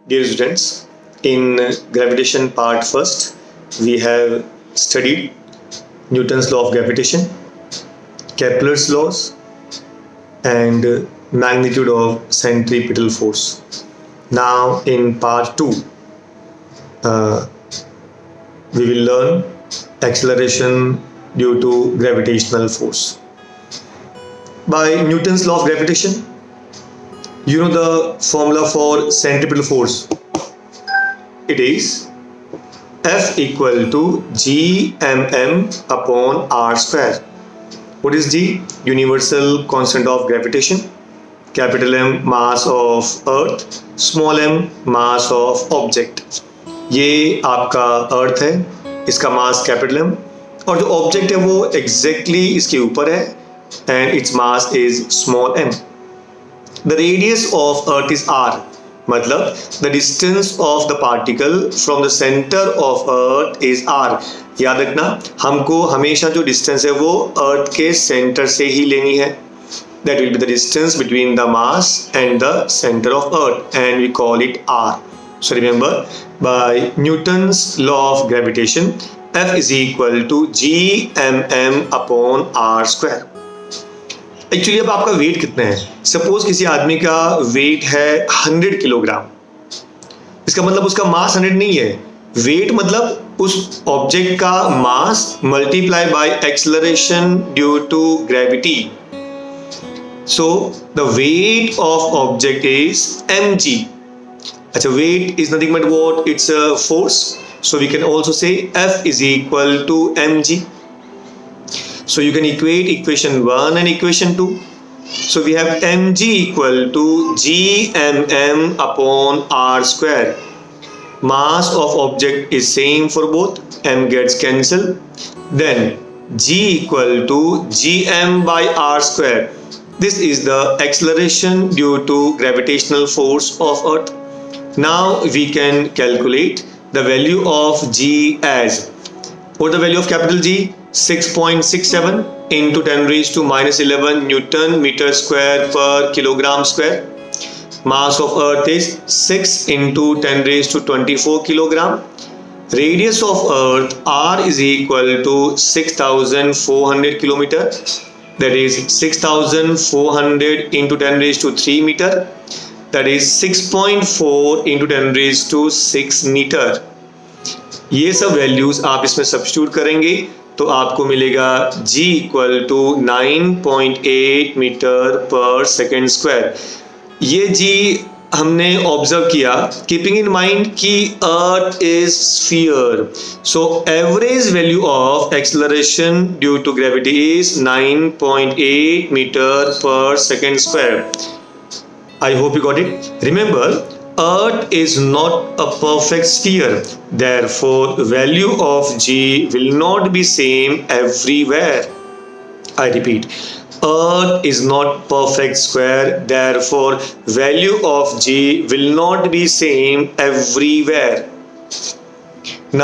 Dear students, in gravitation part first, we have studied Newton's law of gravitation, Kepler's laws, and magnitude of centripetal force. Now in part 2, we will learn acceleration due to gravitational force. By Newton's law of gravitation, you know the formula for centripetal force. It is F equal to Gmm upon R square. What is G? Universal constant of gravitation. Capital M mass of earth, small m mass of object. ये आपका अर्थ है, इसका mass capital M और जो object है वो exactly इसके ऊपर है and its mass is small m. The radius of earth is r, मतलब the distance of the particle from the center of earth is r. याद रखना, हमको हमेशा जो distance है वो earth के center से ही लेनी है. That will be the distance between the mass and the center of earth and we call it r. So remember, by Newton's law of gravitation, F is equal to Gmm upon r square. Actually अब आपका wait कितना है? Suppose किसी आदमी का wait है 100 kilogram. इसका मतलब उसका मास 100 नहीं है. वेट मतलब उस ऑब्जेक्ट का mass multiply by acceleration due to gravity. So the weight of object is mg. अच्छा, weight is nothing but what? It's a force. So we can also say F is equal to mg. So you can equate equation 1 and equation 2. So we have mg equal to Gmm upon r square. Mass of object is same for both. M gets cancelled. Then g equal to Gm by r square. This is the acceleration due to gravitational force of Earth. Now we can calculate the value of g as, what is the value of capital G? 6.67 into 10 raised to minus 11 Newton meter square per kilogram square. Mass of earth is 6 into 10 raised to 24 kilogram. Radius of earth r is equal to 6400 kilometer. That is 6400 into 10 raised to 3 meter. That is 6.4 into 10 raised to 6 meter. ये सब values आप इसमें substitute करेंगे तो आपको मिलेगा g equal to 9.8 metre per second square. ये g हमने ऑब्जर्व किया कीपिंग इन माइंड कि earth is sphere. So average value of acceleration due to gravity is 9.8 metre per second square. I hope you got it. Remember, Earth is not a perfect sphere. Therefore, value of G will not be same everywhere. I repeat, Earth is not perfect square. Therefore, value of G will not be same everywhere.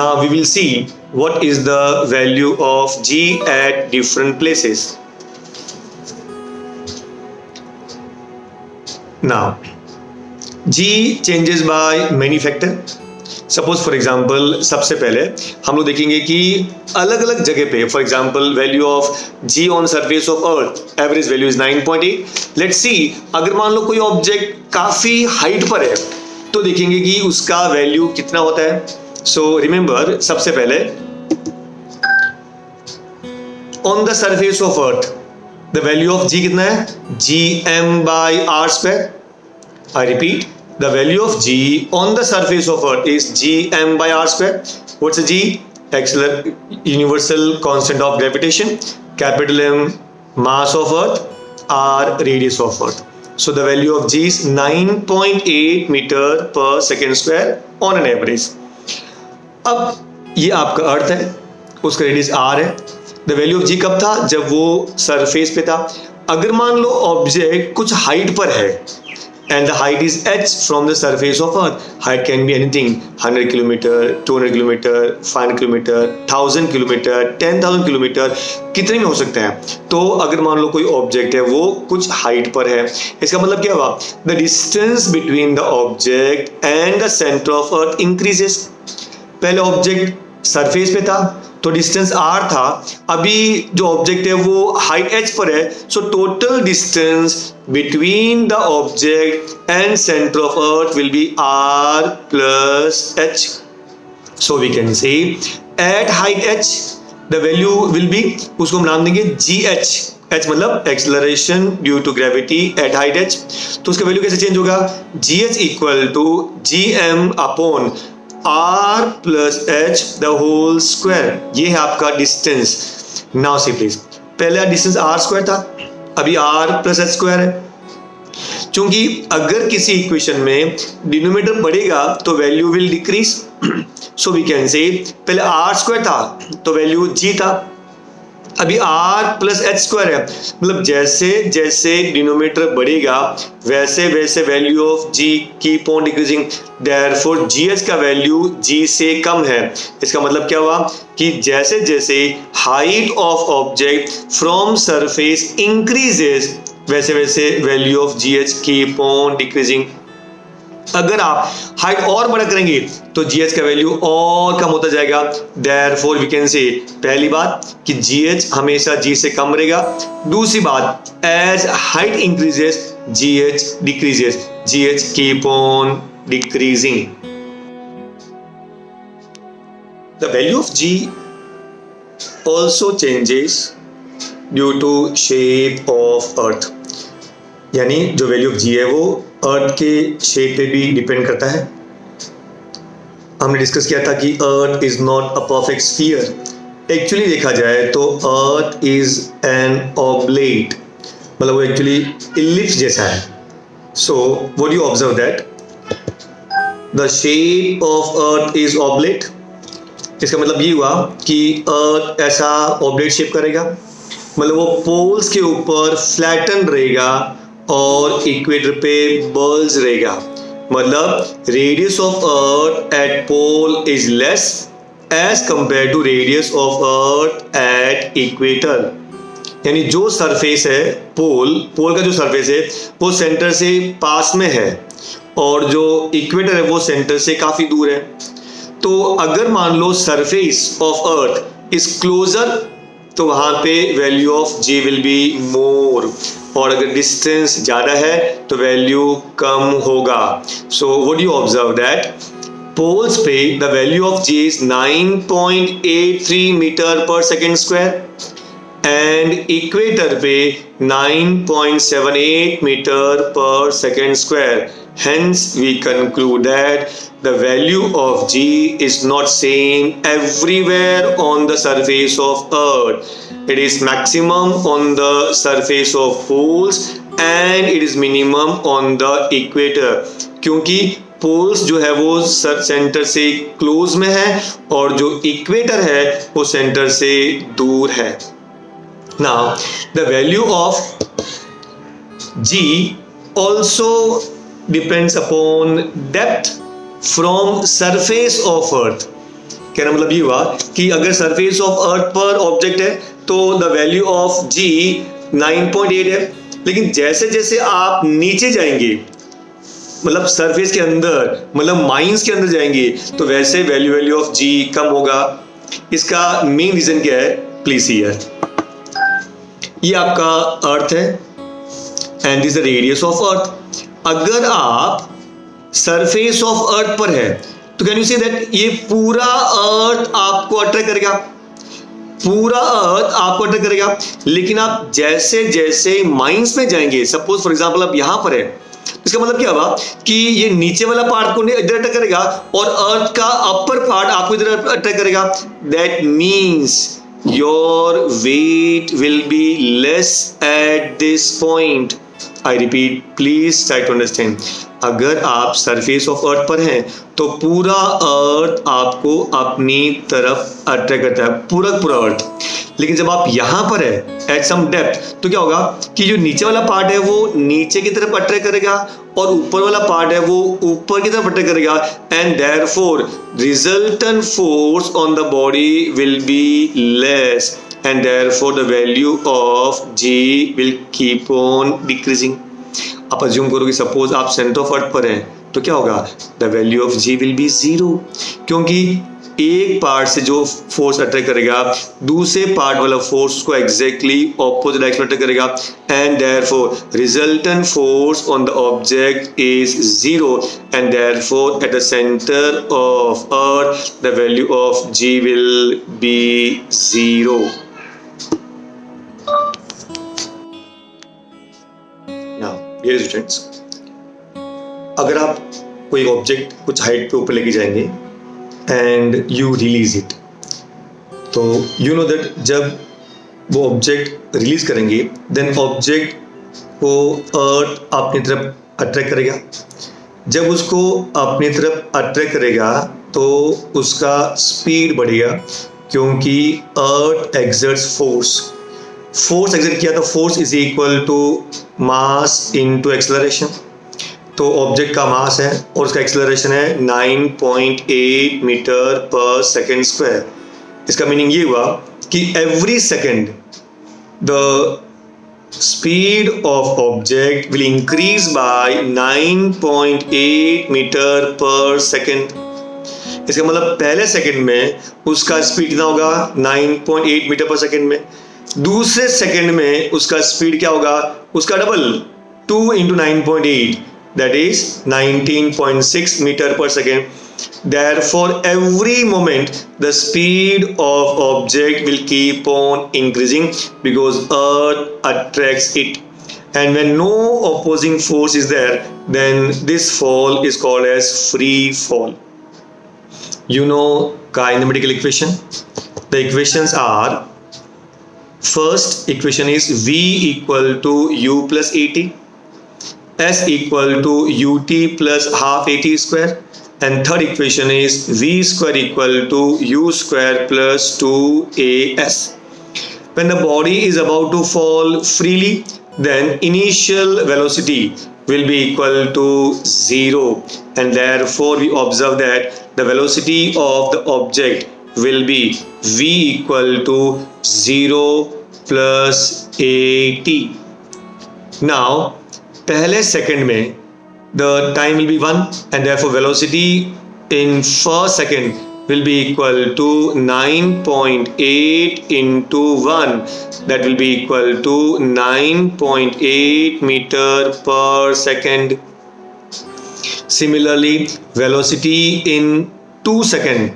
Now we will see what is the value of G at different places. Now, G changes by many factor. Suppose for example, सबसे पहले हम लोग देखेंगे कि अलग अलग जगह पे, for example, value of G on surface of Earth, average value is 9.8. Let's see, अगर मान लो कोई ऑब्जेक्ट काफी हाइट पर है तो देखेंगे कि उसका वैल्यू कितना होता है. So remember, सबसे पहले on the surface of Earth, the value of G कितना है? Gm by r square. I repeat, the value of G on the surface of Earth is Gm by r square. What's a G? Universal constant of gravitation. Capital M mass of Earth, r radius of Earth. So the value of G is 9.8 meter per second square on an average. अब ये आपका अर्थ है, उसका radius r है. The value of G कब था? जब वो सरफेस पे था. अगर मान लो ऑब्जेक्ट कुछ हाइट पर है and the height is h from the surface of earth. Height can be anything, 100 kilometer, 200 kilometer, 500 kilometer, 1000 kilometer, 10,000 kilometer, कितने में हो सकते हैं. तो अगर मान लो कोई ऑब्जेक्ट है वो कुछ हाइट पर है, इसका मतलब क्या हुआ, the distance between the object and the centre of earth increases. पहले ऑब्जेक्ट सरफेस पे था तो डिस्टेंस r था, अभी जो ऑब्जेक्ट है वो हाइट h पर है, so total distance between the object and centre of earth will be r plus h. So we can say at height h the value will be, उसको हम नाम देंगे gh. h मतलब acceleration due to gravity at height h. तो उसका value कैसे change होगा, gh equal to gm upon r plus h the whole square. ये है आपका डिस्टेंस. नाउ सी प्लीज, पहले डिस्टेंस r स्क्वायर था, अभी r प्लस h स्क्वायर है. क्योंकि अगर किसी इक्वेशन में डिनोमिनेटर बढ़ेगा तो value will decrease. So we can say पहले r स्क्वायर था तो वैल्यू g था, अभी r प्लस h स्क्वायर है. मतलब जैसे जैसे डिनोमिनेटर बढ़ेगा वैसे वैसे value of g keep on decreasing. Therefore gh का वैल्यू g से कम है. इसका मतलब क्या हुआ कि जैसे जैसे height of object from surface increases वैसे वैसे value of gh keep on decreasing. अगर आप हाइट और बड़ा करेंगे तो gh का वैल्यू और कम होता जाएगा. देयरफॉर वी कैन से, पहली बात कि gh हमेशा g से कम रहेगा. दूसरी बात, as height increases gh decreases, gh keep on decreasing. The value of g also changes due to shape of earth. यानी जो वैल्यू ऑफ g है वो अर्थ के शेप पे भी डिपेंड करता है. हमने डिस्कस किया था कि earth is not a perfect sphere. Actually देखा जाए तो अर्थ इज एन ऑब्लेट, मतलब वो एक्चुअली इलिप्स जैसा है. सो what you observe that the shape of earth is oblate. इसका मतलब ये हुआ कि अर्थ ऐसा ऑब्लेट शेप करेगा, मतलब वो पोल्स के ऊपर फ्लैटन रहेगा और इक्वेटर पे बल्ज रहेगा. मतलब radius of earth at pole is less as compare to radius of earth at equator. यानी जो सरफेस है पोल का जो सरफेस है वो सेंटर से पास में है और जो इक्वेटर है वो सेंटर से काफी दूर है. तो अगर मान लो surface of earth is closer तो वहां पे value of g will be more, और अगर डिस्टेंस ज़्यादा है तो वैल्यू कम होगा. So what you observe that poles पे the value of g is 9.83 metre per second square and equator पे 9.78 metre per second square. Hence we conclude that the value of g is not same everywhere on the surface of earth. It is maximum on the surface of poles and it is minimum on the equator. क्योंकि poles जो है वो centre से close में है और जो equator है वो सेंटर से दूर है. Now the value of g also depends upon depth from surface of earth. कहना मतलब ये हुआ कि अगर सरफेस ऑफ अर्थ पर ऑब्जेक्ट है तो द वैल्यू ऑफ g 9.8 है, लेकिन जैसे जैसे आप नीचे जाएंगे मतलब सरफेस के अंदर मतलब माइंस के अंदर जाएंगे तो वैसे वैल्यू ऑफ g कम होगा. इसका मेन रीजन क्या है, प्लीज हियर. ये आपका अर्थ है and this the radius of अर्थ. अगर आप सरफेस ऑफ अर्थ पर है तो कैन यू से दैट ये पूरा अर्थ आपको अट्रैक्ट करेगा, पूरा अर्थ आपको अट्रैक्ट करेगा. लेकिन आप जैसे जैसे माइंस में जाएंगे, सपोज फॉर एग्जांपल आप यहां पर है, इसका मतलब क्या हुआ कि ये नीचे वाला पार्ट को इधर अट्रैक्ट करेगा और अर्थ का अपर पार्ट आपको इधर अट्रैक्ट करेगा. That means your weight will be less at this point. I repeat, please try to understand. अगर आप सरफेस ऑफ अर्थ पर हैं तो पूरा अर्थ आपको अपनी तरफ अट्रैक्ट करता है, पूरा अर्थ। लेकिन जब आप यहाँ पर है एट सम डेप्थ, तो क्या होगा कि जो नीचे वाला पार्ट है वो नीचे की तरफ अट्रैक्ट करेगा और ऊपर वाला पार्ट है वो ऊपर की तरफ अट्रैक्ट करेगा, and therefore resultant force on the body will be less, and therefore the value of G will keep on decreasing। आप अज्यूम करो कि सपोज आप सेंटर ऑफ अर्थ पर हैं तो क्या होगा, the value of G will B 0, क्योंकि एक पार्ट से जो फोर्स अट्रैक्ट करेगा दूसरे पार्ट वाला फोर्स को एग्जैक्टली ऑपोजिट डायरेक्शन अट्रैक्ट करेगा, and therefore resultant force on the object is 0, and therefore at the centre of earth the value of G will B 0। ये स्टूडेंट्स, अगर आप कोई ऑब्जेक्ट कुछ हाइट पे ऊपर लेके जाएंगे एंड यू रिलीज इट, तो यू नो दैट जब वो ऑब्जेक्ट रिलीज करेंगे देन ऑब्जेक्ट को अर्थ अपनी तरफ अट्रैक्ट करेगा। जब उसको अपनी तरफ अट्रैक्ट करेगा तो उसका स्पीड बढ़ेगा, क्योंकि अर्थ एक्सर्ट्स फोर्स एग्जर्ट किया तो force is equal to mass into acceleration. तो ऑब्जेक्ट का मास है और उसका एक्सेलरेशन है 9.8 मीटर पर सेकेंड स्क्वायर। इसका मीनिंग ये हुआ कि every second the speed of object will increase by 9.8 metre per second. इसका मतलब पहले सेकेंड में उसका स्पीड कितना होगा, 9.8 मीटर पर सेकेंड में। दूसरे सेकेंड में उसका स्पीड क्या होगा, उसका double, 2 into 9.8 that is 19.6 meter per second. Therefore every moment the speed of object will keep on increasing because earth attracts it, and when no opposing force is there then this fall is called as free fall. You know kinematical equation. The equations are, first equation is V equal to U plus AT, S equal to UT plus half AT square, and third equation is V square equal to U square plus 2AS. When the body is about to fall freely, then initial velocity will be equal to 0, and therefore we observe that the velocity of the object will be V equal to 0 plus AT. Now पहले second में the time will be 1, and therefore velocity in first second will be equal to 9.8 into 1, that will be equal to 9.8 meter per second. Similarly, velocity in 2 seconds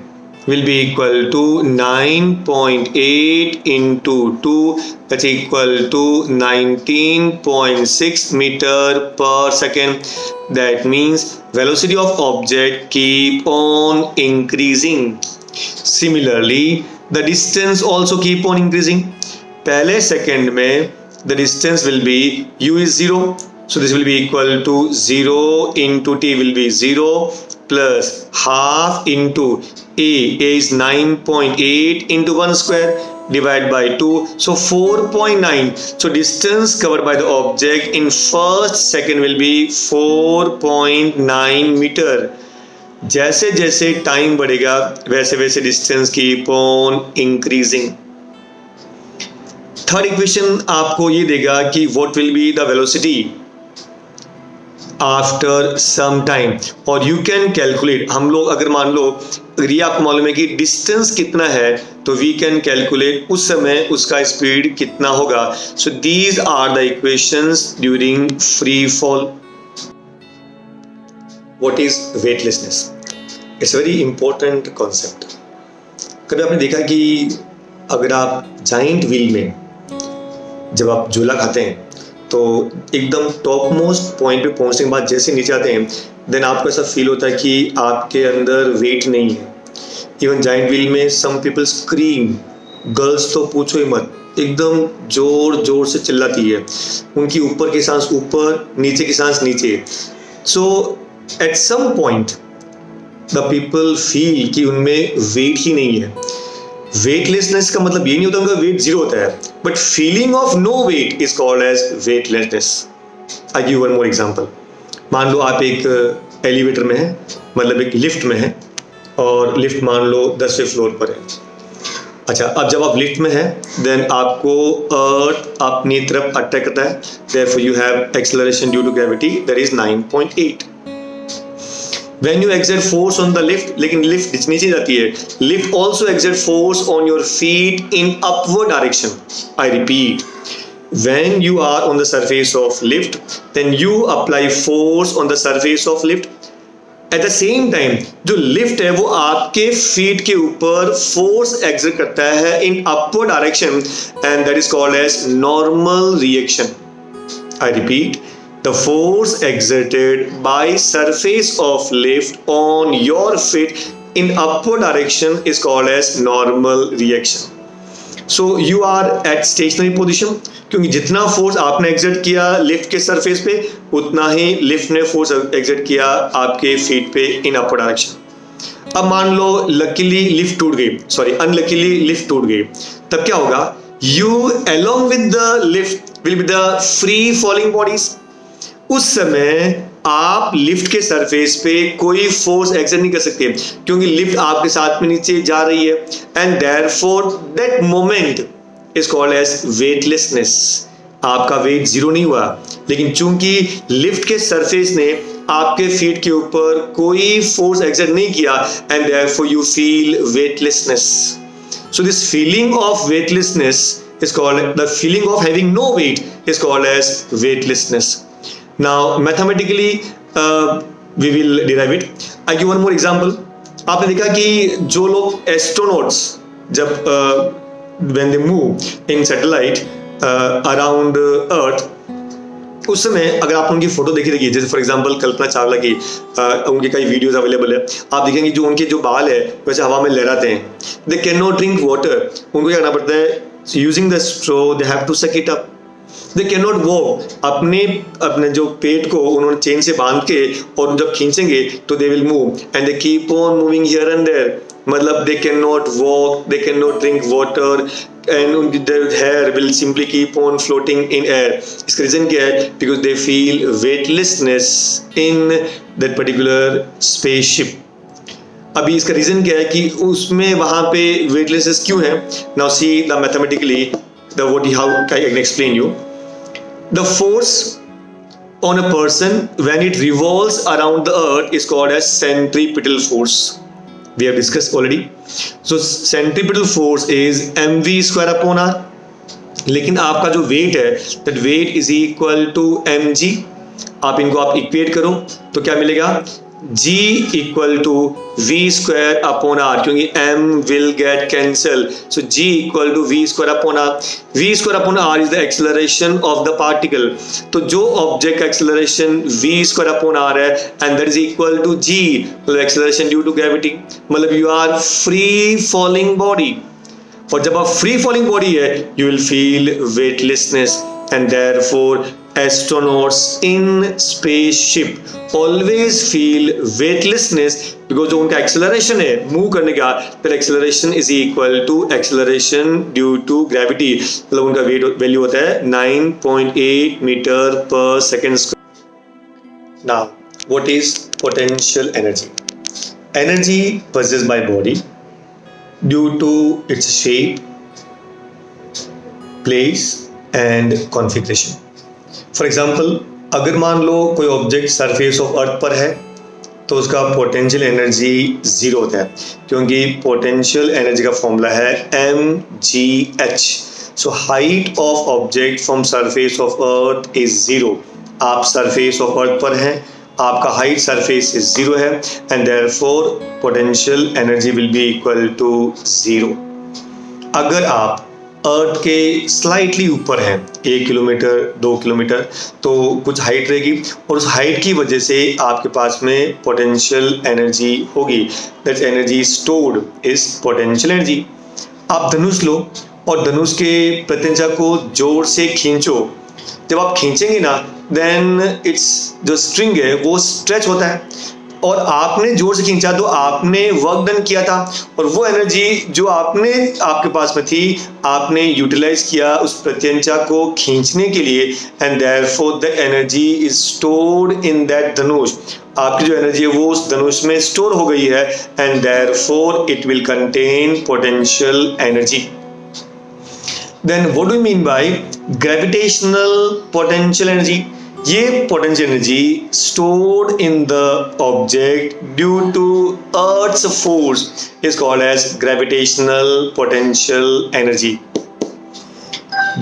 will be equal to 9.8 into 2, that's equal to 19.6 meter per second. That means velocity of object keep on increasing. Similarly, the distance also keep on increasing. पहले second में the distance will be u is 0, so this will be equal to 0 into t will be 0 plus half into a is 9.8 into 1 square divided by 2, so 4.9. so distance covered by the object in first second will be 4.9 meter. जैसे जैसे time बढ़ेगा वैसे वैसे distance keep on increasing. Third equation आपको ये देगा कि what will be the velocity after some time, और यू कैन कैलकुलेट। हम लोग अगर मान लो अगर ये आपको मालूम है कि डिस्टेंस कितना है तो वी कैन कैलकुलेट उस समय उसका स्पीड कितना होगा। So these are the equations during free fall. What is weightlessness? It's very important concept. कभी आपने देखा कि अगर आप जाइंट व्हील में जब आप झूला खाते हैं तो एकदम टॉप मोस्ट पॉइंट पे पहुंचने के बाद जैसे नीचे आते हैं देन आपको ऐसा फील होता है कि आपके अंदर वेट नहीं है। इवन जाइंट व्हील में सम पीपल स्क्रीम, गर्ल्स तो पूछो ही मत, एकदम जोर जोर से चिल्लाती है, उनकी ऊपर की सांस ऊपर, नीचे की सांस नीचे। So at some point the people feel कि उनमें वेट ही नहीं है। वेटलेसनेस का मतलब ये नहीं होता उनका वेट जीरो होता है, but feeling of no weight is called as weightlessness. I give one more example. मान लो आप एक एलिवेटर में है, मतलब एक लिफ्ट में है, और लिफ्ट मान लो 10वें फ्लोर पर है। अच्छा, अब जब आप लिफ्ट में है देन आपको अर्थ अपनी तरफ अट्रैक्ट करता है, therefore you have acceleration due to gravity that is 9.8. When you exert force on the lift, लेकिन लिफ्ट नीचे जाती है, lift also exert force on your feet in upward direction. I repeat, when you are on the surface of lift, then you apply force on the surface of lift. At the same time जो lift है वो आपके feet के ऊपर force exert करता है in upward direction, and that is called as normal reaction. I repeat, the force exerted by surface of lift on your feet in upward direction is called as normal reaction. So you are at stationary position, क्योंकि जितना force आपने exert किया lift के surface पे, उतना ही lift ने force exert किया आपके फीट पे इन अपर डायरेक्शन। अब मान लो लकीली लिफ्ट टूट गई, सॉरी अनलकीली लिफ्ट टूट गई, तब क्या होगा? You along with the lift will be the free falling bodies. उस समय आप लिफ्ट के सरफेस पे कोई फोर्स एक्सर्ट नहीं कर सकते, क्योंकि लिफ्ट आपके साथ में नीचे जा रही है, and therefore that moment is called as weightlessness. आपका वेट जीरो नहीं हुआ, लेकिन चूंकि लिफ्ट के सरफेस ने आपके फीट के ऊपर कोई फोर्स एक्सर्ट नहीं किया, and therefore you feel weightlessness. So this feeling of weightlessness is called, the feeling of having no weight is called as weightlessness. Now mathematically we will derive it. I give one more example. आपने देखा कि जो लोग astronauts जब when they move in satellite around earth, उस समय अगर आप उनकी फोटो देखिए, जैसे फॉर एग्जांपल कल्पना चावला की उनकी कई वीडियोस अवेलेबल है, आप देखेंगे जो उनके जो बाल है वैसे हवा में लहराते हैं। They can not drink water, उनको क्या करना पड़ता है? Using the straw they have to suck it up. They can not walk, अपने जो पेट को उन्होंने चेन से बांध के, और जब खींचेंगे तो they will move, and they keep on moving here and there. मतलब they can not walk, they can not drink water, and their hair will simply keep on floating in air. इसका reason क्या है? Because they feel weightlessness in that particular spaceship. अभी इसका reason क्या है कि उसमें वहां पे weightlessness क्यों है? Now see the mathematically how I can explain you. The force on a person when it revolves around the earth is called as centripetal force. We have discussed already. So centripetal force is mv square upon r. लेकिन आपका जो wait है, that weight is equal to mg. आप इनको आप equate करो तो क्या मिलेगा? g equal to v square upon r, क्योंकि m will get cancel. So g equal to v square upon r. v square upon r is the acceleration of the particle. तो जो ऑब्जेक्ट का acceleration v square upon r है, and that is equal to g, मतलब acceleration due to gravity, मतलब you are free falling body. और जब आप free falling body है, you will feel weightlessness, and therefore astronauts in spaceship always feel weightlessness, because जो उनका acceleration है move करने का, that acceleration is equal to acceleration due to gravity, मतलब उनका वेट वैल्यू होता है 9.8 metre per second square. Now what is potential energy? Energy possessed by body due to its shape, place and configuration. For example, अगर मान लो कोई object surface of earth पर है तो उसका पोटेंशियल एनर्जी जीरो होता है, क्योंकि पोटेंशियल एनर्जी का फॉर्मूला है mgh. So height of object from surface of earth is zero. आप सरफेस ऑफ अर्थ पर हैं, आपका हाइट सरफेस से जीरो है, and therefore potential energy will be equal to zero. अगर आप अर्थ के स्लाइटली ऊपर हैं, 1 किलोमीटर 2 किलोमीटर, तो कुछ हाइट रहेगी, और उस हाइट की वजह से आपके पास में पोटेंशियल एनर्जी होगी। That energy stored is potential energy. आप धनुष लो और धनुष के प्रत्यंचा को जोर से खींचो, जब आप खींचेंगे ना देन इट्स जो स्ट्रिंग है वो स्ट्रेच होता है, और आपने जोर से खींचा तो आपने वर्क डन किया था, और वो एनर्जी जो आपके पास में थी आपने यूटिलाइज किया उस प्रत्यंचा को खींचने के लिए, and therefore the energy is stored in that धनुष। आपकी जो एनर्जी है वो उस धनुष में स्टोर हो गई है, and therefore it will contain potential energy. Then what do you mean by gravitational potential energy? ये potential energy stored in the object due to Earth's force is called as gravitational potential energy.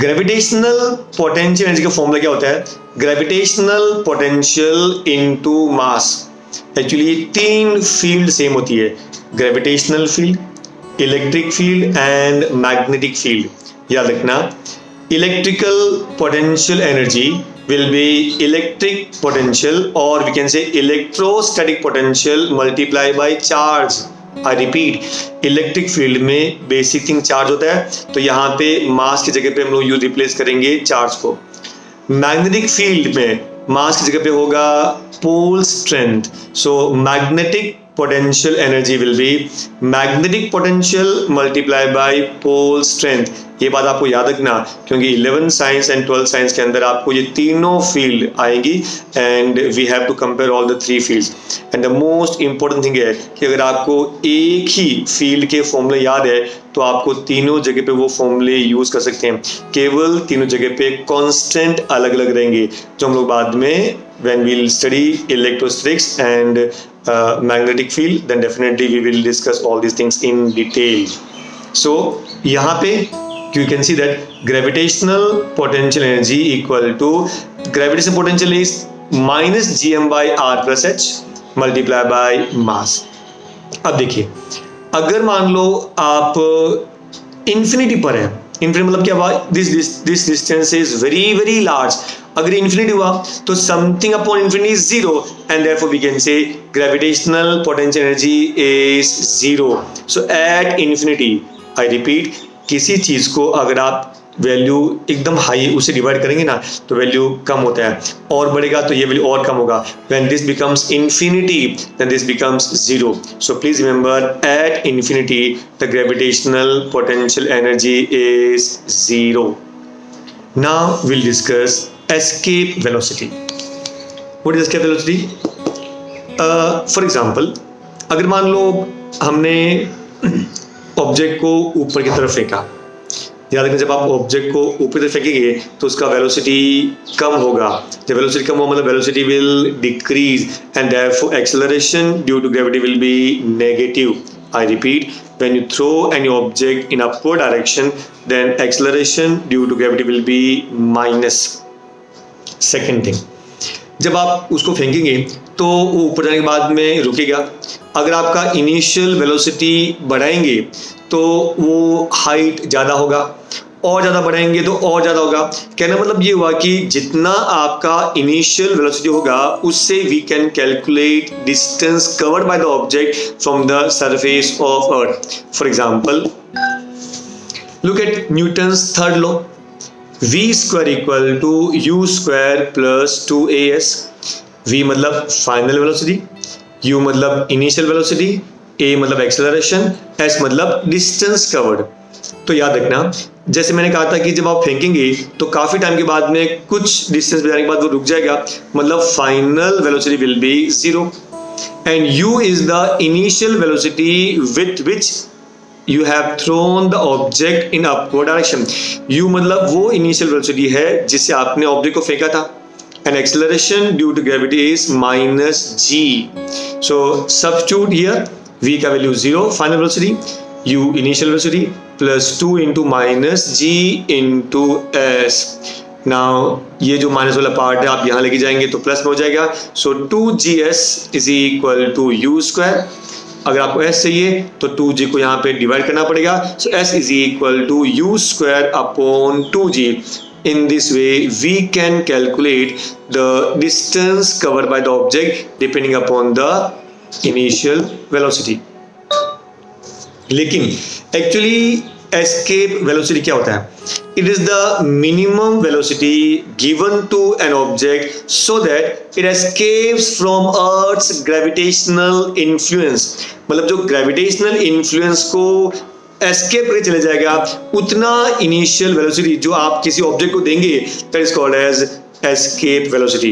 Gravitational potential energy का formula क्या होता है? Gravitational potential into mass. Actually तीन field same होती है, gravitational field, electric field and magnetic field. याद रखना, electrical potential energy will be electric potential, or we can say electrostatic potential multiplied by charge. I repeat, electric field में basic thing charge होता है, तो यहाँ पे मास की जगह पे हम लोग यू रिप्लेस करेंगे चार्ज को। मैग्नेटिक फील्ड में मास की जगह पे होगा pole strength, so magnetic potential energy will be magnetic potential multiplied by pole strength। ये बात आपको याद रखना, क्योंकि 11th science and 12th science के अंदर आपको ये तीनों फील्ड आएंगी, and we have to compare all the three fields. And the most important thing है कि अगर आपको एक ही फील्ड के फॉर्मूले याद है तो आपको तीनों जगह पे वो फॉर्मूले यूज कर सकते हैं, केवल तीनों जगह पे कांस्टेंट अलग अलग रहेंगे, जो हम लोग बाद में when we'll study electrostatics and magnetic field, then definitely we will discuss all these things in detail. So यहाँ पे you can see that gravitational potential energy equal to gravitational potential is minus gm by r plus h multiplied by mass। अब देखिए, अगर मान लो आप infinity पर है, इंफिनिटी मतलब क्या हुआ, this distance is very very large, अगर इंफिनिटी हुआ तो something upon infinity is zero, and therefore we can say gravitational potential energy is zero. So at infinity, I repeat, किसी चीज को अगर आप वैल्यू एकदम हाई उसे डिवाइड करेंगे ना तो वैल्यू कम होता है, और बढ़ेगा तो ये वैल्यू और कम होगा। When this becomes infinity then this becomes zero. So please remember, at infinity the gravitational potential energy is zero. Now will discuss escape velocity. What is escape velocity? For example, अगर मान लो हमने object को ऊपर की तरफ फेंका, याद रखना जब आप ऑब्जेक्ट को ऊपर की तरफ फेंकेंगे तो उसका वेलोसिटी कम होगा, जब वेलोसिटी कम होगा मतलब velocity will decrease, and therefore acceleration due to gravity will be negative. I repeat, when you throw any object in upward direction, then acceleration due to gravity will be minus. Second thing, जब आप उसको फेंकेंगे तो वो ऊपर जाने के बाद में रुकेगा। अगर आपका इनिशियल वेलोसिटी बढ़ाएंगे तो वो हाइट ज़्यादा होगा, और ज़्यादा बढ़ाएंगे तो और ज़्यादा होगा। कहना मतलब ये हुआ कि जितना आपका इनिशियल वेलोसिटी होगा उससे we can calculate distance covered by the object from the surface of earth. For example, look at Newton's third law, v square equal to u square plus 2as। v मतलब final velocity, u मतलब initial velocity, a मतलब acceleration, s मतलब distance covered. तो याद रखना, जैसे मैंने कहा था कि जब आप फेंकेंगे तो काफी टाइम के बाद में कुछ डिस्टेंस पे जाने के बाद वो रुक जाएगा, मतलब final velocity will be zero, and u is the initial velocity with which you have thrown the object in upward direction। u मतलब वो इनिशियल वेलोसिटी है जिससे आपने ऑब्जेक्ट को फेंका था, and acceleration due to gravity is minus g। so substitute here, v का value 0 final velocity, u initial velocity plus 2 into minus g into s। Now ये जो माइनस वाला पार्ट है आप यहाँ लेके जाएंगे तो प्लस में हो जाएगा, so 2gs is equal to u square. अगर आपको s चाहिए तो 2g को यहाँ पे डिवाइड करना पड़ेगा, so s is equal to u square upon 2g। In this way we can calculate the distance covered by the object depending upon the initial velocity। लेकिन एक्चुअली एस्केप वेलोसिटी क्या होता है? It is the minimum velocity given to an object so that it escapes from earth's gravitational influence. मतलब जो gravitational influence को escape करके चले जाएगा, उतना इनिशियल वेलोसिटी जो आप किसी ऑब्जेक्ट को देंगे, that is called as escape velocity.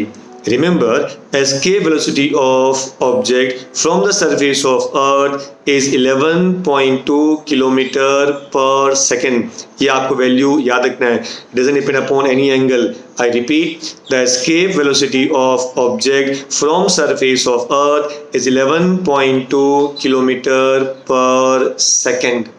Remember, escape velocity of object from the surface of Earth is 11.2 kilometer per second. ये आपको वैल्यू याद रखना है. It doesn't depend upon any angle. I repeat, the escape velocity of object from surface of Earth is 11.2 kilometer per second.